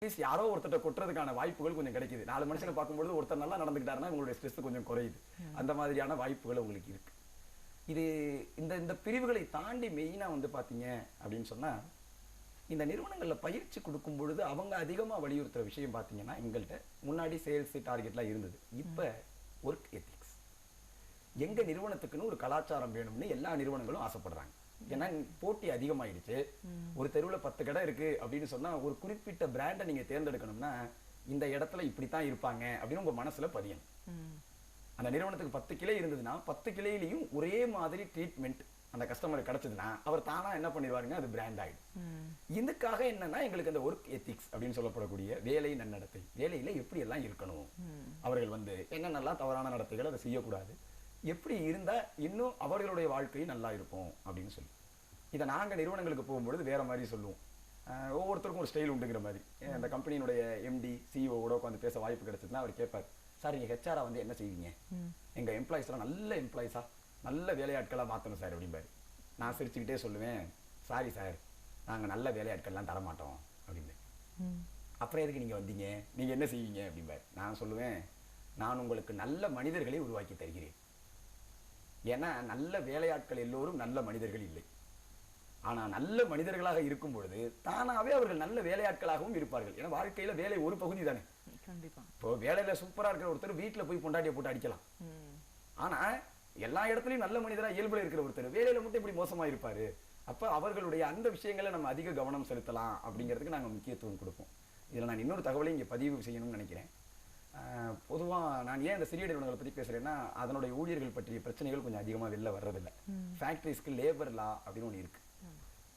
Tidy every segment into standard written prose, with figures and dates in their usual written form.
At least யாரோ ஒருத்தட்ட கொட்டுறதுக்கான வாய்ப்புகள் கொஞ்சம் கிடைக்குது. 4 மனுஷனை பார்க்கும்பொழுது ஒருத்தர் நல்லா நடந்துக்கிட்டாருன்னா உங்களுடைய ஸ்ட்ரெஸ் கொஞ்சம் குறையுது. அந்த மாதிரியான வாய்ப்புகள் உங்களுக்கு இருக்கு. இது இந்த இந்த பிரிவுகளை தாண்டி மெயினா வந்து பார்த்தீங்க அப்படின்னு சொன்னா, இந்த நிறுவனங்கள்ல பயிற்சி கொடுக்கும் பொழுது அவங்க அதிகமா வலியுறுத்துற விஷயம் பார்த்தீங்கன்னா, எங்கள்ட்ட முன்னாடி சேல்ஸ் டார்கெட்லாம் இருந்தது. இப்ப ஒர்க் எத்திக்ஸ். எங்க நிறுவனத்துக்குன்னு ஒரு கலாச்சாரம் வேணும்னு எல்லா நிறுவனங்களும் ஆசைப்படுறாங்க. ஏன்னா போட்டி அதிகமாயிடுச்சு. ஒரு தெருவுல 10 கடை இருக்கு அப்படின்னு சொன்னா ஒரு குறிப்பிட்ட பிராண்டை நீங்க தேர்ந்தெடுக்கணும்னா இந்த இடத்துல இப்படித்தான் இருப்பாங்க அப்படின்னு உங்க மனசுல பதியணும். அந்த நிறுவனத்துக்கு 10 கிளை இருந்ததுன்னா 10 கிளையிலையும் ஒரே மாதிரி ட்ரீட்மெண்ட் அந்த கஸ்டமருக்கு கிடைச்சதுன்னா அவர் தானா என்ன பண்ணிடுவாருங்க, அது பிராண்ட் ஆயிடும். இதுக்காக என்னன்னா எங்களுக்கு அந்த ஒர்க் எத்திக்ஸ் அப்படின்னு சொல்லப்படக்கூடிய வேலை நன்னடத்தை, வேலையில எப்படி எல்லாம் இருக்கணும், அவர்கள் வந்து என்னென்னலாம் தவறான நடத்தைகள் அதை செய்யக்கூடாது, எப்படி இருந்தா இன்னும் அவர்களுடைய வாழ்க்கை நல்லா இருக்கும் அப்படின்னு சொல்லி இதை நாங்க நிறுவனங்களுக்கு போகும்பொழுது வேற மாதிரி சொல்லுவோம். ஒவ்வொருத்தருக்கும் ஒரு ஸ்டைல் உண்டுங்கிற மாதிரி. அந்த கம்பெனியினுடைய எம்டி சிஇஓட உட்காந்து பேச வாய்ப்பு கிடைச்சதுன்னா அவர் கேட்பார், சார் நீங்க ஹெச்ஆரா வந்து என்ன செய்வீங்க, எங்க எம்ப்ளாயிஸ்லாம் நல்ல எம்ப்ளாயிஸா நல்ல வேலையாட்களா மாத்தணும் சார் அப்படிம்பாரு. நான் சிரிச்சுக்கிட்டே சொல்லுவேன், சாரி சார் நாங்க நல்ல வேலையாட்கள்லாம் தரமாட்டோம் அப்படின்னு. அப்புறம் எதுக்கு நீங்க வந்தீங்க, நீங்க என்ன செய்வீங்க அப்படிம்பாரு. நான் சொல்லுவேன், நான் உங்களுக்கு நல்ல மனிதர்களை உருவாக்கி தருகிறேன். ஏன்னா நல்ல வேலையாட்கள் எல்லோரும் நல்ல மனிதர்கள் இல்லை. ஆனா நல்ல மனிதர்களாக இருக்கும் பொழுது தானாவே அவர்கள் நல்ல வேலையாட்களாகவும் இருப்பார்கள். ஏன்னா வாழ்க்கையில வேலை ஒரு பகுதி தானே. கண்டிப்பா. இப்போ வேலையில சூப்பரா இருக்கிற ஒருத்தர் வீட்டுல போய் பொண்டாட்டியை போட்டு அடிக்கலாம். ஆனா எல்லா இடத்துலயும் நல்ல மனிதரா இயல்புல இருக்கிற ஒருத்தர் வேலையில மட்டும் இப்படி மோசமா இருப்பாரு. அப்ப அவர்களுடைய அந்த விஷயங்களை நம்ம அதிக கவனம் செலுத்தலாம் அப்படிங்கிறதுக்கு நாங்க முக்கியத்துவம் கொடுப்போம். இதுல நான் இன்னொரு தகவலை இங்க பதிவு செய்யணும்னு நினைக்கிறேன். பொதுவா நான் ஏன் இந்த சிறிய நிறுவனங்களை பத்தி பேசுறேன்னா அதனுடைய ஊழியர்கள் பற்றிய பிரச்சனைகள் கொஞ்சம் அதிகமா வெளில வர்றதில்லை. ஃபேக்டரிஸ்க்கு லேபர் லா அப்படின்னு ஒன்று இருக்கு,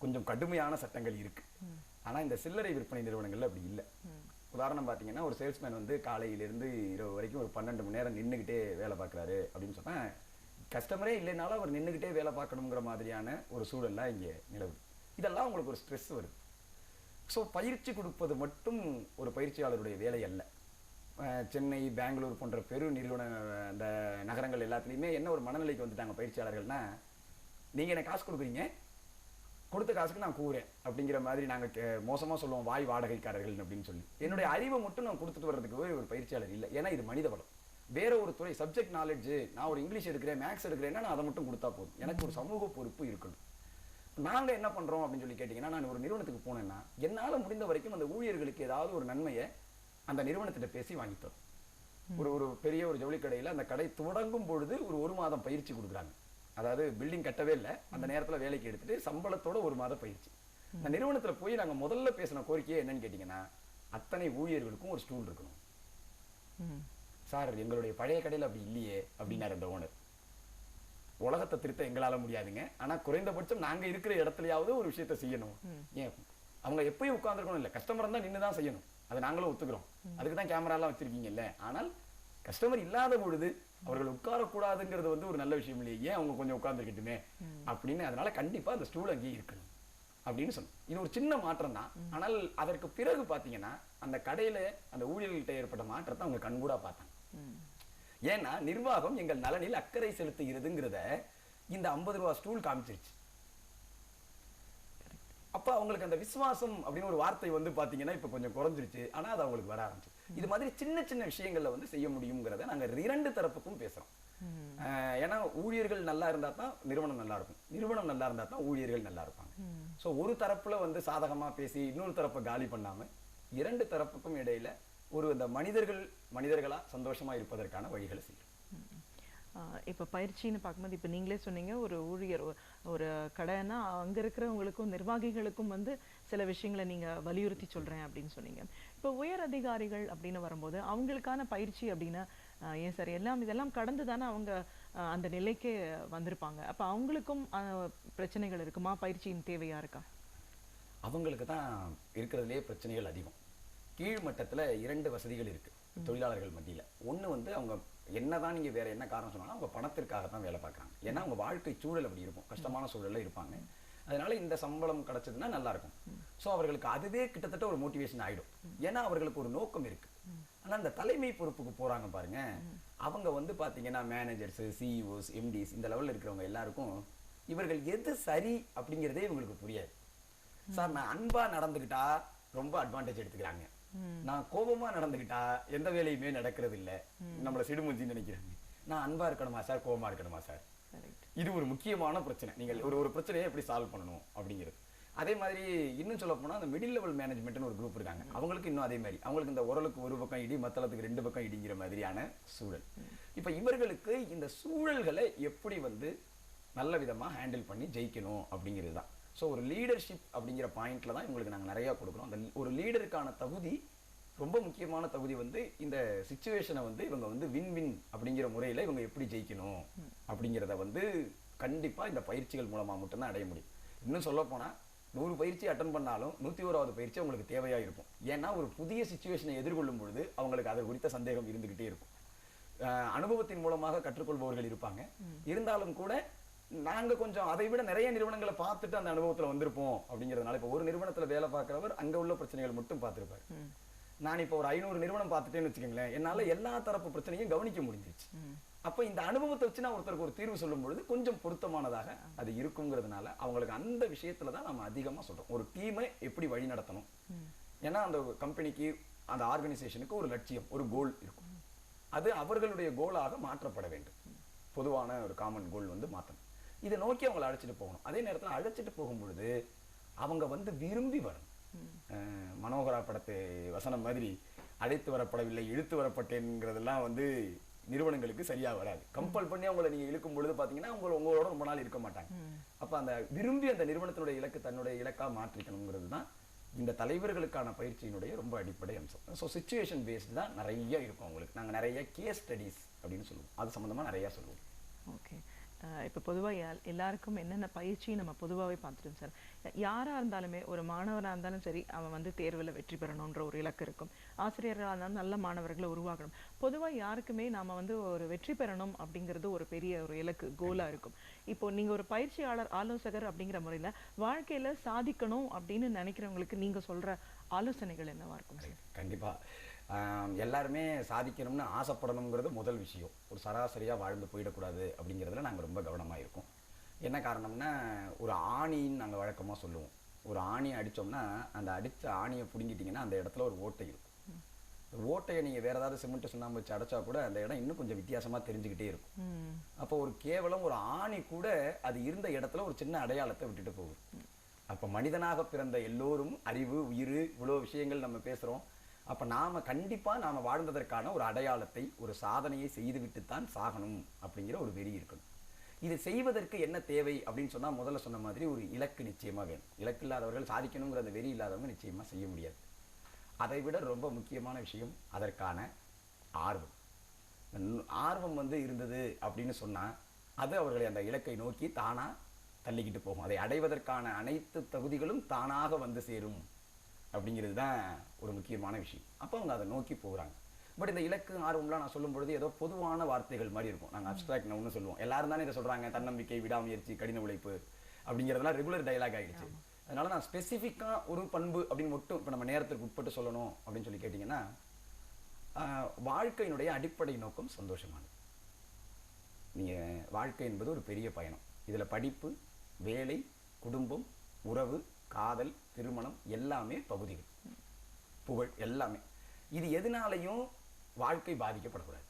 கொஞ்சம் கடுமையான சட்டங்கள் இருக்கு. ஆனா இந்த சில்லறை விற்பனை நிறுவனங்கள்ல அப்படி இல்லை. உதாரணம் பார்த்தீங்கன்னா ஒரு சேல்ஸ்மேன் வந்து காலையிலிருந்து இரவு வரைக்கும் ஒரு 12 மணி நேரம் நின்றுகிட்டே வேலை பார்க்குறாரு அப்படின்னு சொன்னா கஸ்டமரே இல்லைனாலும் அவர் நின்றுகிட்டே வேலை பார்க்கணுங்கிற மாதிரியான ஒரு சூழல்லாம் இங்கே நிலவுது. இதெல்லாம் உங்களுக்கு ஒரு ஸ்ட்ரெஸ் வருது. ஸோ பயிற்சி கொடுப்பது மட்டும் ஒரு பயிற்சியாளருடைய வேலை அல்ல. சென்னை, பெங்களூர் போன்ற பெரு நிறுவன அந்த நகரங்கள் எல்லாத்துலேயுமே என்ன ஒரு மனநிலைக்கு வந்துட்டாங்க பயிற்சியாளர்கள்னா, நீங்கள் எனக்கு காசு கொடுக்குறீங்க, கொடுத்த காசுக்கு நான் கூறேன் அப்படிங்கிற மாதிரி நாங்கள் மோசமாக சொல்லுவோம், வாய் வாடகைக்காரர்கள் அப்படின்னு சொல்லி. என்னுடைய அறிவை மட்டும் நான் கொடுத்துட்டு வர்றதுக்கு ஒரு பயிற்சியாளர் இல்லை. ஏன்னா இது மனித வளம். வேற ஒரு துறை சப்ஜெக்ட் நாலேஜ், நான் ஒரு இங்கிலீஷ் எடுக்கிறேன், மேக்ஸ் எடுக்கிறேன்னா நான் அதை மட்டும் கொடுத்தா போதும். எனக்கு ஒரு சமூக பொறுப்பு இருக்கணும். நாங்கள் என்ன பண்ணுறோம் அப்படின்னு சொல்லி கேட்டிங்கன்னா, நான் ஒரு நிறுவனத்துக்கு போனேன்னா என்னால் முடிந்த வரைக்கும் அந்த ஊழியர்களுக்கு ஏதாவது ஒரு நன்மையை அந்த நிறுவனத்திட்ட பேசி வாங்கித்தோம். ஒரு பெரிய ஒரு ஜவுளி கடையில் அந்த கடை தொடங்கும் பொழுது ஒரு மாதம் பயிற்சி கொடுக்குறாங்க. அதாவது பில்டிங் கட்டவே இல்லை, அந்த நேரத்தில் வேலைக்கு எடுத்துட்டு சம்பளத்தோட 1 மாத பயிற்சி. அந்த நிறுவனத்தில் போய் நாங்கள் முதல்ல பேசின கோரிக்கையே என்னன்னு கேட்டிங்கன்னா, அத்தனை ஊழியர்களுக்கும் ஒரு ஸ்டூல் இருக்கணும். சார் எங்களுடைய பழைய கடையில் அப்படி இல்லையே அப்படின்னாரு அந்த ஓனர். உலகத்தை திருத்த எங்களால முடியாதுங்க, ஆனா குறைந்தபட்சம் நாங்க இருக்கிற இடத்துலயாவது ஒரு விஷயத்த செய்யணும். ஏன் அவங்க எப்பயும் உட்கார்ந்துருக்கணும் இல்லை, கஸ்டமர் தான் நின்று தான் செய்யணும், அதை நாங்களும் ஒத்துக்கிறோம். அதுக்கு தான் கேமரா எல்லாம் வச்சிருக்கீங்கல்ல. ஆனால் கஸ்டமர் இல்லாத பொழுது அவர்கள் உட்காரக்கூடாதுங்கிறது வந்து ஒரு நல்ல விஷயம் இல்லையே, ஏன் அவங்க கொஞ்சம் உட்கார்ந்துருக்கட்டுமே அப்படின்னு. அதனால கண்டிப்பா அந்த ஸ்டூல் அங்கேயே இருக்கணும் அப்படின்னு சொன்னோம். இது ஒரு சின்ன மாற்றம் தான். ஆனால் அதற்கு பிறகு பாத்தீங்கன்னா அந்த கடையில அந்த ஊழியர்கள்ட்ட ஏற்பட்ட மாற்றத்தை அவங்க கண்கூடா பார்த்தாங்க. ஏன்னா நிர்வாகம் எங்கள் நலனில் அக்கறை செலுத்துகிறதுங்கிறத இந்த 50 ரூபா ஸ்டூல் காமிச்சிருச்சு. அப்ப அவங்களுக்கு அந்த விசுவாசம் அப்படின்னு ஒரு வார்த்தை வந்து பாத்தீங்கன்னா இப்ப கொஞ்சம் குறைஞ்சிருச்சு. ஆனா அது அவங்களுக்கு வர ஆரம்பிச்சு. இது மாதிரி சின்ன சின்ன விஷயங்கள்ல வந்து செய்ய முடியுங்கிறத நாங்க 2 தரப்புக்கும் பேசுறோம். ஏன்னா ஊழியர்கள் நல்லா இருந்தா தான் நிறுவனம் நல்லா இருக்கும், நிறுவனம் நல்லா இருந்தா தான் ஊழியர்கள் நல்லா இருப்பாங்க. சோ ஒரு தரப்புல வந்து சாதகமா பேசி இன்னொரு தரப்பை காலி பண்ணாம 2 தரப்புக்கும் இடையில ஒரு இந்த மனிதர்களா சந்தோஷமா இருப்பதற்கான வழிகளை செய்யும். இப்போ பயிற்சின்னு பார்க்கும்போது இப்போ நீங்களே சொன்னீங்க, ஒரு ஊழியர் ஒரு கடைன்னா அங்கே இருக்கிறவங்களுக்கும் நிர்வாகிகளுக்கும் வந்து சில விஷயங்களை நீங்கள் வலியுறுத்தி சொல்கிறேன் அப்படின்னு சொன்னீங்க. இப்போ உயர் அதிகாரிகள் அப்படின்னு வரும்போது அவங்களுக்கான பயிற்சி அப்படின்னா ஏன் சார் இதெல்லாம் கடந்து தானே அவங்க அந்த நிலைக்கே வந்திருப்பாங்க. அப்போ அவங்களுக்கும் பிரச்சனைகள் இருக்குமா, பயிற்சியின் தேவையா இருக்கா? அவங்களுக்கு தான் இருக்கிறதுலே பிரச்சனைகள் அதிகம். கீழ்மட்டத்தில் 2 வசதிகள் இருக்கு தொழிலாளர்கள் மத்தியில். ஒன்று வந்து அவங்க என்னதான் நீங்க வேற என்ன காரணம் சொன்னாலும் அவங்க பணத்திற்காக தான் வேலை பார்க்குறாங்க. ஏன்னா அவங்க வாழ்க்கை சூழல் அப்படி இருக்கும், கஷ்டமான சூழல்ல இருப்பாங்க. அதனால இந்த சம்பளம் கிடைச்சதுன்னா நல்லா இருக்கும். ஸோ அவர்களுக்கு அதுவே கிட்டத்தட்ட ஒரு மோட்டிவேஷன் ஆயிடும். ஏன்னா அவர்களுக்கு ஒரு நோக்கம் இருக்கு. ஆனால் இந்த தலைமை பொறுப்புக்கு போறாங்க பாருங்க, அவங்க வந்து பாத்தீங்கன்னா மேனேஜர்ஸ், சிஇஓஸ், எம்டிஸ் இந்த லெவலில் இருக்கிறவங்க எல்லாருக்கும் இவர்கள் எது சரி அப்படிங்கிறதே இவங்களுக்கு புரியாது. சார் நான் அன்பா நடந்துக்கிட்டா ரொம்ப அட்வான்டேஜ் எடுத்துக்கிறாங்க, நான் கோபமா நடந்துக்கிட்டா எந்த வேலையுமே நடக்கிறது இல்ல, நம்மள சிடுமுஞ்சின்னு நினைக்கிறாங்க. நான் அன்பா இருக்கணுமா சார், கோபமா இருக்கணுமா சார்? இது ஒரு முக்கியமான பிரச்சனை. நீங்கள் ஒரு பிரச்சனையை எப்படி சால்வ் பண்ணணும் அப்படிங்கிறது. அதே மாதிரி இன்னும் சொல்ல போனா அந்த மிடில் லெவல் மேனேஜ்மெண்ட்னு ஒரு குரூப் இருக்காங்க. அவங்களுக்கு இன்னும் அதே மாதிரி அவங்களுக்கு இந்த உரலுக்கு ஒரு பக்கம் இடி, மத்தளத்துக்கு 2 பக்கம் இடிங்கிற மாதிரியான சூழல். இப்ப இவர்களுக்கு இந்த சூழல்களை எப்படி வந்து நல்ல விதமா ஹேண்டில் பண்ணி ஜெயிக்கணும் அப்படிங்கிறது தான். ஸோ ஒரு லீடர்ஷிப் அப்படிங்கிற பாயிண்ட்ல தான் இவங்களுக்கு நாங்கள் நிறைய கொடுக்குறோம். அந்த ஒரு லீடருக்கான தகுதி, ரொம்ப முக்கியமான தகுதி வந்து இந்த சிச்சுவேஷனை வந்து இவங்க வந்து வின் வின் அப்படிங்கிற முறையில் இவங்க எப்படி ஜெயிக்கணும் அப்படிங்கிறத வந்து கண்டிப்பாக இந்த பயிற்சிகள் மூலமாக மட்டும்தான் அடைய முடியும். இன்னும் சொல்ல போனால் 100 பயிற்சி அட்டன் பண்ணாலும் 101வது பயிற்சி அவங்களுக்கு தேவையாக இருக்கும். ஏன்னா ஒரு புதிய சிச்சுவேஷனை எதிர்கொள்ளும் பொழுது அவங்களுக்கு அதை குறித்த சந்தேகம் இருந்துகிட்டே இருக்கும். அனுபவத்தின் மூலமாக கற்றுக்கொள்பவர்கள் இருப்பாங்க. இருந்தாலும் கூட நாங்க கொஞ்சம் அதை விட நிறைய நிறுவனங்களை பார்த்துட்டு அந்த அனுபவத்துல வந்திருப்போம் அப்படிங்கிறதுனால, இப்போ ஒரு நிறுவனத்துல வேலை பார்க்கிறவர் அங்க உள்ள பிரச்சனைகள் மட்டும் பார்த்திருப்பாரு. நான் இப்போ ஒரு 500 நிறுவனம் பார்த்துட்டேன்னு வச்சுக்கோங்களேன், என்னால எல்லா தரப்பு பிரச்சனையும் கவனிக்க முடிஞ்சிச்சு. அப்ப இந்த அனுபவத்தை வச்சு நான் ஒருத்தருக்கு ஒரு தீர்வு சொல்லும் பொழுது கொஞ்சம் பொருத்தமானதாக அது இருக்குங்கிறதுனால அவங்களுக்கு அந்த விஷயத்துல தான் நம்ம அதிகமா சொல்றோம். ஒரு டீமை எப்படி வழி நடத்தணும், ஏன்னா அந்த கம்பெனிக்கு அந்த ஆர்கனைசேஷனுக்கு ஒரு லட்சியம், ஒரு கோல் இருக்கும். அது அவர்களுடைய கோலாக மாற்றப்பட வேண்டும். பொதுவான ஒரு காமன் கோல் வந்து மாற்றணும். இதை நோக்கி அவங்களை அழைச்சிட்டு போகணும். அதே நேரத்தில் அழைச்சிட்டு போகும் பொழுது அவங்க வந்து விரும்பி வரணும். மனோகரா படத்தை வசனம் மாதிரி அழைத்து வரப்படவில்லை, இழுத்து வரப்பட்டேன்ங்கிறதெல்லாம் வந்து நிறுவனங்களுக்கு சரியா வராது. கம்பல் பண்ணி அவங்களை நீங்க இழுக்கும் பொழுது பாத்தீங்கன்னா உங்களோட ரொம்ப நாள் இருக்க மாட்டாங்க. அப்ப அந்த விரும்பி அந்த நிறுவனத்தினுடைய இலக்கு தன்னுடைய இலக்கா மாற்றிக்கணுங்கிறது தான் இந்த தலைவர்களுக்கான பயிற்சியினுடைய ரொம்ப அடிப்படை அம்சம். ஸோ சிச்சுவேஷன் பேஸ்டு தான் நிறைய இருக்கும் அவங்களுக்கு. நாங்கள் நிறைய கேஸ் ஸ்டடீஸ் அப்படின்னு சொல்லுவோம், அது சம்பந்தமா நிறைய சொல்லுவோம். ஓகே, இப்போ பொதுவாக எல்லாருக்கும் என்னென்ன பயிற்சி நம்ம பொதுவாகவே பார்த்துட்டோம் சார். யாராக இருந்தாலுமே ஒரு மாணவராக இருந்தாலும் சரி, அவன் வந்து தேர்வில் வெற்றி பெறணுன்ற ஒரு இலக்கு இருக்கும். ஆசிரியர்களாக இருந்தாலும் நல்ல மாணவர்களை உருவாக்கணும். பொதுவாக யாருக்குமே நாம் வந்து ஒரு வெற்றி பெறணும் அப்படிங்கிறது ஒரு பெரிய ஒரு இலக்கு, கோலாக இருக்கும். இப்போ நீங்கள் ஒரு பயிற்சியாளர், ஆலோசகர் அப்படிங்கிற முறையில் வாழ்க்கையில் சாதிக்கணும் அப்படின்னு நினைக்கிறவங்களுக்கு நீங்கள் சொல்கிற ஆலோசனைகள் என்னவா இருக்கும் சார்? கண்டிப்பாக எல்லாருமே சாதிக்கணும்னு ஆசைப்படணுங்கிறது முதல் விஷயம். ஒரு சராசரியாக வாழ்ந்து போயிடக்கூடாது அப்படிங்கிறதுல நாங்கள் ரொம்ப கவனமாக இருக்கோம். என்ன காரணம்னா, ஒரு ஆணின்னு நாங்கள் வழக்கமாக சொல்லுவோம். ஒரு ஆணியை அடித்தோம்னா அந்த அடித்த ஆணியை பிடுங்கிட்டிங்கன்னா அந்த இடத்துல ஒரு ஓட்டை இருக்கும். ஓட்டையை நீங்கள் வேறு ஏதாவது சிமெண்ட் சுண்ணாம்பு வச்சு அடைச்சா கூட அந்த இடம் இன்னும் கொஞ்சம் வித்தியாசமாக தெரிஞ்சுக்கிட்டே இருக்கும். அப்போ ஒரு கேவலம் ஒரு ஆணி கூட அது இருந்த இடத்துல ஒரு சின்ன அடையாளத்தை விட்டுட்டு போகும். அப்போ மனிதனாக பிறந்த எல்லோரும் அறிவு, உயிர், இவ்வளோ விஷயங்கள் நம்ம பேசுகிறோம். அப்ப நாம கண்டிப்பா நாம வாழ்ந்ததற்கான ஒரு அடையாளத்தை, ஒரு சாதனையை செய்துவிட்டுத்தான் சாகணும் அப்படிங்கிற ஒரு வெறி இருக்கணும். இது செய்வதற்கு என்ன தேவை அப்படின்னு சொன்னா, முதல்ல சொன்ன மாதிரி ஒரு இலக்கு நிச்சயமா வேணும். இலக்கு இல்லாதவர்கள் சாதிக்கணுங்கிற அந்த வெறி இல்லாதவங்க நிச்சயமா செய்ய முடியாது. அதை விட ரொம்ப முக்கியமான விஷயம் அதற்கான ஆர்வம். ஆர்வம் வந்து இருந்தது அப்படின்னு சொன்னா அது அவர்களை அந்த இலக்கை நோக்கி தானா தள்ளிக்கிட்டு போகும். அதை அடைவதற்கான அனைத்து தகுதிகளும் தானாக வந்து சேரும் அப்படிங்கிறது தான் ஒரு முக்கியமான விஷயம். அப்போ அவங்க அதை நோக்கி போகிறாங்க. பட் இந்த இலக்கு, ஆர்வம்லாம் நான் சொல்லும் பொழுது ஏதோ பொதுவான வார்த்தைகள் மாதிரி இருக்கும். நாங்கள் அப்ஸ்ட்ராக்ட் ஒன்று சொல்லுவோம். எல்லாரும் தானே இதை சொல்கிறாங்க, தன்னம்பிக்கை, விடாமுயற்சி, கடின உழைப்பு அப்படிங்கிறதுலாம் ரெகுலர் டைலாக் ஆகிடுச்சு. அதனால நான் ஸ்பெசிஃபிக்காக ஒரு பண்பு அப்படின்னு மட்டும் இப்போ நம்ம நேரத்திற்கு உட்பட்டு சொல்லணும் அப்படின்னு சொல்லி கேட்டிங்கன்னா, வாழ்க்கையினுடைய அடிப்படை நோக்கம் சந்தோஷமானது. நீங்கள் வாழ்க்கை என்பது ஒரு பெரிய பயணம். இதில் படிப்பு, வேலை, குடும்பம், உறவு, காதல், திருமணம் எல்லாமே பகுதிகள், புகழ் எல்லாமே. இது எதனாலையும் வாழ்க்கை பாதிக்கப்படக்கூடாது.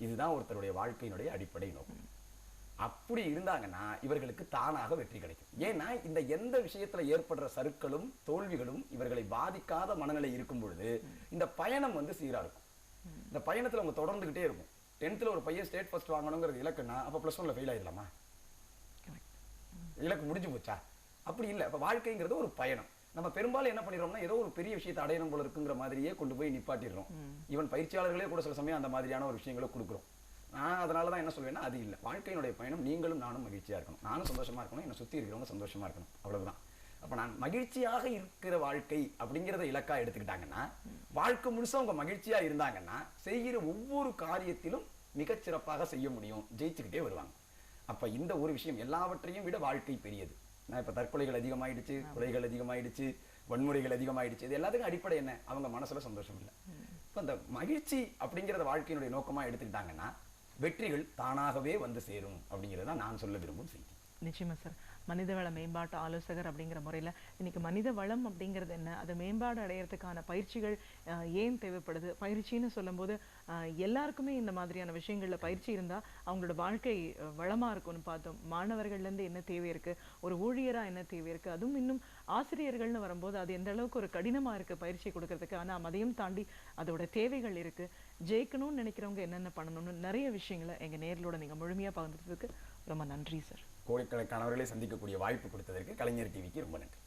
இதுதான் ஒருத்தருடைய வாழ்க்கையினுடைய அடிப்படை நோக்கம். அப்படி இருந்தாங்கன்னா இவர்களுக்கு தானாக வெற்றி கிடைக்கும். ஏன்னா இந்த எந்த விஷயத்துல ஏற்படுற சறுக்களும் தோல்விகளும் இவர்களை பாதிக்காத மனநிலை இருக்கும் பொழுது இந்த பயணம் வந்து சீரா இருக்கும். இந்த பயணத்துல அவங்க தொடர்ந்துகிட்டே இருக்கும். 10th ஒரு பையன் ஸ்டேட் ஃபர்ஸ்ட் வாங்கணுங்கிறது இலக்குன்னா அப்ப +1 ஃபெயில் ஆயிடலாமா? இலக்கு முடிஞ்சு போச்சா? அப்படி இல்லை. அப்ப வாழ்க்கைங்கிறது ஒரு பயணம். நம்ம பெரும்பாலும் என்ன பண்ணிடுறோம்னா, ஏதோ ஒரு பெரிய விஷயத்தை அடையணும் போல இருக்குங்கிற மாதிரியே கொண்டு போய் நிப்பாட்டிடுறோம். ஈவன் பயிற்சியாளர்களே கூட சில சமயம் அந்த மாதிரியான ஒரு விஷயங்களை கொடுக்குறோம். நான் அதனால தான் என்ன சொல்வேன்னா, அது இல்லை. வாழ்க்கையினுடைய பயணம் நீங்களும் நானும் மகிழ்ச்சியா இருக்கணும், நானும் சந்தோஷமா இருக்கணும், என்னை சுற்றி இருக்கிறவங்க சந்தோஷமா இருக்கணும், அவ்வளவுதான். அப்ப நான் மகிழ்ச்சியாக இருக்கிற வாழ்க்கை அப்படிங்கிறத இலக்கா எடுத்துக்கிட்டாங்கன்னா, வாழ்க்கை முழுசா அவங்க மகிழ்ச்சியா இருந்தாங்கன்னா செய்கிற ஒவ்வொரு காரியத்திலும் மிகச்சிறப்பாக செய்ய முடியும், ஜெயிச்சுக்கிட்டே வருவாங்க. அப்ப இந்த ஒரு விஷயம் எல்லாவற்றையும் விட வாழ்க்கை பெரியது. நான் இப்ப தற்கொலைகள் அதிகமாயிடுச்சு, கொலைகள் அதிகமாயிடுச்சு, வன்முறைகள் அதிகமாயிடுச்சு. இது எல்லாத்துக்கும் அடிப்படை என்ன? அவங்க மனசுல சந்தோஷம் இல்லை. இப்ப அந்த மகிழ்ச்சி அப்படிங்கிறத வாழ்க்கையினுடைய நோக்கமா எடுத்துக்கிட்டாங்கன்னா வெற்றிகள் தானாகவே வந்து சேரும் அப்படிங்கிறத நான் சொல்ல விரும்பும் செய்தி. நிச்சயமா சார். மனிதவள மேம்பாட்டு ஆலோசகர் அப்படிங்கிற முறையில் இன்னைக்கு மனித வளம் அப்படிங்கிறது என்ன, அது மேம்பாடு அடையிறதுக்கான பயிற்சிகள் ஏன் தேவைப்படுது, பயிற்சின்னு சொல்லும்போது எல்லாருக்குமே இந்த மாதிரியான விஷயங்கள்ல பயிற்சி இருந்தால் அவங்களோட வாழ்க்கை வளமா இருக்கும்னு பார்த்தோம். மாணவர்கள்லேருந்து என்ன தேவை இருக்கு, ஒரு ஊழியரா என்ன தேவை இருக்கு, அதுவும் இன்னும் ஆசிரியர்கள்னு வரும்போது அது எந்த அளவுக்கு ஒரு கடினமா இருக்கு பயிற்சி கொடுக்கறதுக்கு. ஆனால் அதையும் தாண்டி அதோட தேவைகள் இருக்கு. ஜெயிக்கணும்னு நினைக்கிறவங்க என்னென்ன பண்ணணும்னு நிறைய விஷயங்களை எங்க நேர்களோட நீங்க முழுமையா பகிர்ந்ததுக்கு ரொம்ப நன்றி சார். கோடிக்கணக்கானவர்களை சந்திக்கக்கூடிய வாய்ப்பு கொடுத்ததற்கு கலைஞர் டிவிக்கு ரொம்ப நன்றி.